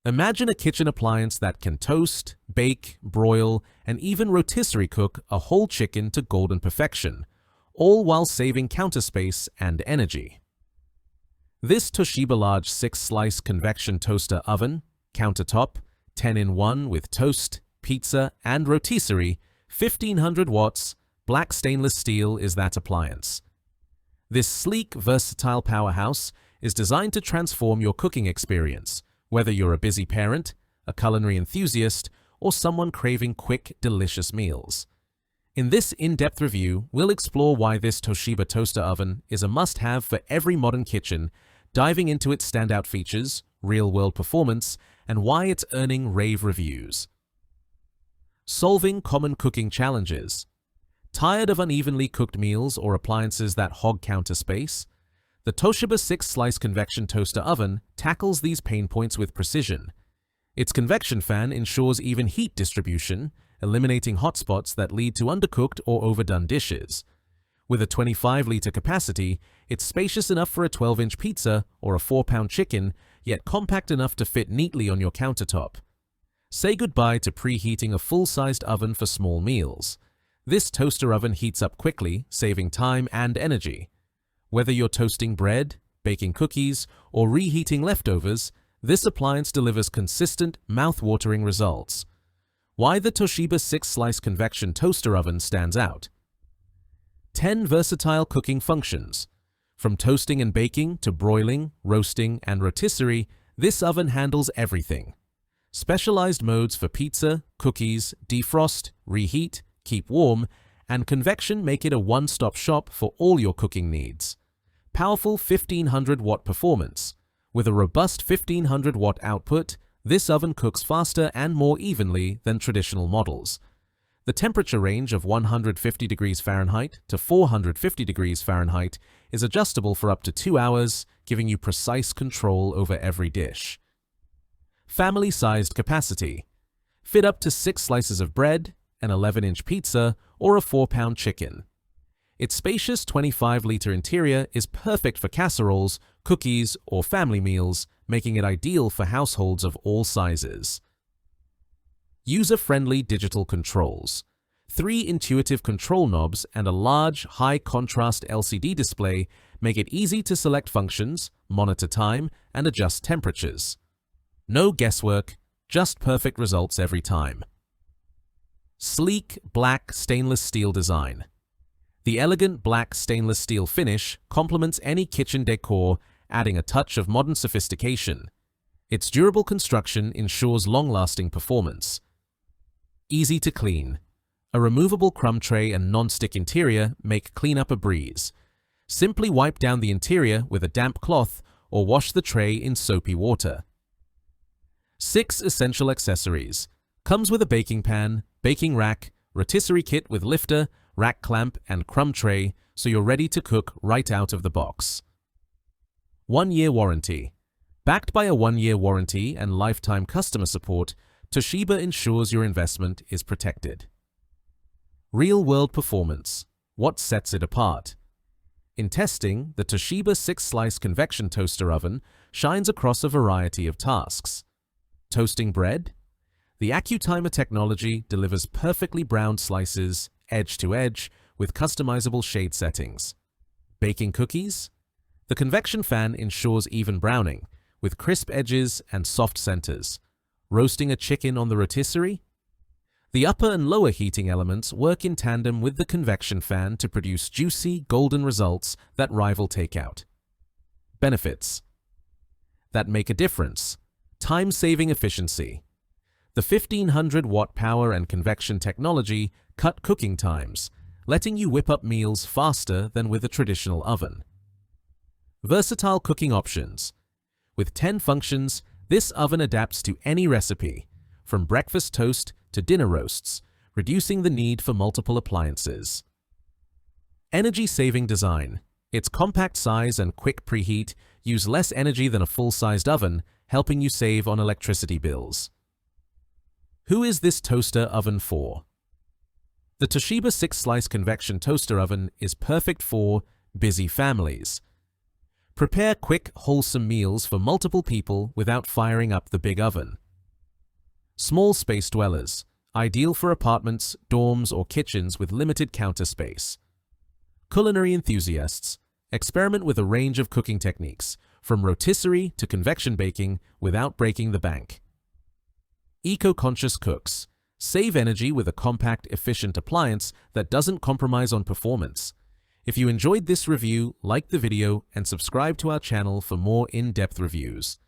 Imagine a kitchen appliance that can toast, bake, broil, and even rotisserie cook a whole chicken to golden perfection, all while saving counter space and energy. This Toshiba Large 6-slice convection toaster oven, countertop, 10-in-1 with toast, pizza, and rotisserie, 1500 watts, black stainless steel is that appliance. This sleek, versatile powerhouse is designed to transform your cooking experience, whether you're a busy parent, a culinary enthusiast, or someone craving quick, delicious meals. In this in-depth review, we'll explore why this Toshiba toaster oven is a must-have for every modern kitchen, diving into its standout features, real-world performance, and why it's earning rave reviews. Solving common cooking challenges. Tired of unevenly cooked meals or appliances that hog counter space? The Toshiba 6-slice convection toaster oven tackles these pain points with precision. Its convection fan ensures even heat distribution, eliminating hotspots that lead to undercooked or overdone dishes. With a 25-liter capacity, it's spacious enough for a 12-inch pizza or a 4-pound chicken, yet compact enough to fit neatly on your countertop. Say goodbye to preheating a full-sized oven for small meals. This toaster oven heats up quickly, saving time and energy. Whether you're toasting bread, baking cookies, or reheating leftovers, this appliance delivers consistent, mouth-watering results. Why the Toshiba 6-slice convection toaster oven stands out. 10 versatile cooking functions. From toasting and baking to broiling, roasting, and rotisserie, this oven handles everything. Specialized modes for pizza, cookies, defrost, reheat, keep warm, and convection make it a one-stop shop for all your cooking needs. Powerful 1500-watt performance. With a robust 1500-watt output, this oven cooks faster and more evenly than traditional models. The temperature range of 150 degrees Fahrenheit to 450 degrees Fahrenheit is adjustable for up to 2 hours, giving you precise control over every dish. Family-sized capacity. Fit up to 6 slices of bread, an 11-inch pizza, or a 4-pound chicken. Its spacious 25-liter interior is perfect for casseroles, cookies, or family meals, making it ideal for households of all sizes. User-friendly digital controls. 3 intuitive control knobs and a large, high-contrast LCD display make it easy to select functions, monitor time, and adjust temperatures. No guesswork, just perfect results every time. Sleek, black stainless steel design. The elegant black stainless steel finish complements any kitchen decor, adding a touch of modern sophistication. Its durable construction ensures long-lasting performance. Easy to clean. A removable crumb tray and non-stick interior make cleanup a breeze. Simply wipe down the interior with a damp cloth or wash the tray in soapy water. 6 essential accessories. Comes with a baking pan, baking rack, rotisserie kit with lifter, rack clamp, and crumb tray, so you're ready to cook right out of the box. 1-year warranty. Backed by a 1-year warranty and lifetime customer support, Toshiba ensures your investment is protected. Real-world performance. What sets it apart? In testing, the Toshiba 6-slice convection toaster oven shines across a variety of tasks. Toasting bread? The AccuTimer technology delivers perfectly browned slices, edge to edge, with customizable shade settings. Baking cookies? The convection fan ensures even browning, with crisp edges and soft centers. Roasting a chicken on the rotisserie? The upper and lower heating elements work in tandem with the convection fan to produce juicy, golden results that rival takeout. Benefits that make a difference. Time-saving efficiency. The 1500-watt power and convection technology cut cooking times, letting you whip up meals faster than with a traditional oven. Versatile cooking options. With 10 functions, this oven adapts to any recipe, from breakfast toast to dinner roasts, reducing the need for multiple appliances. Energy-saving design. Its compact size and quick preheat use less energy than a full-sized oven, helping you save on electricity bills. Who is this toaster oven for? The Toshiba 6-slice convection toaster oven is perfect for busy families. Prepare quick, wholesome meals for multiple people without firing up the big oven. Small space dwellers, ideal for apartments, dorms, or kitchens with limited counter space. Culinary enthusiasts, experiment with a range of cooking techniques, from rotisserie to convection baking without breaking the bank. Eco-conscious cooks, save energy with a compact, efficient appliance that doesn't compromise on performance. If you enjoyed this review, like the video and subscribe to our channel for more in-depth reviews.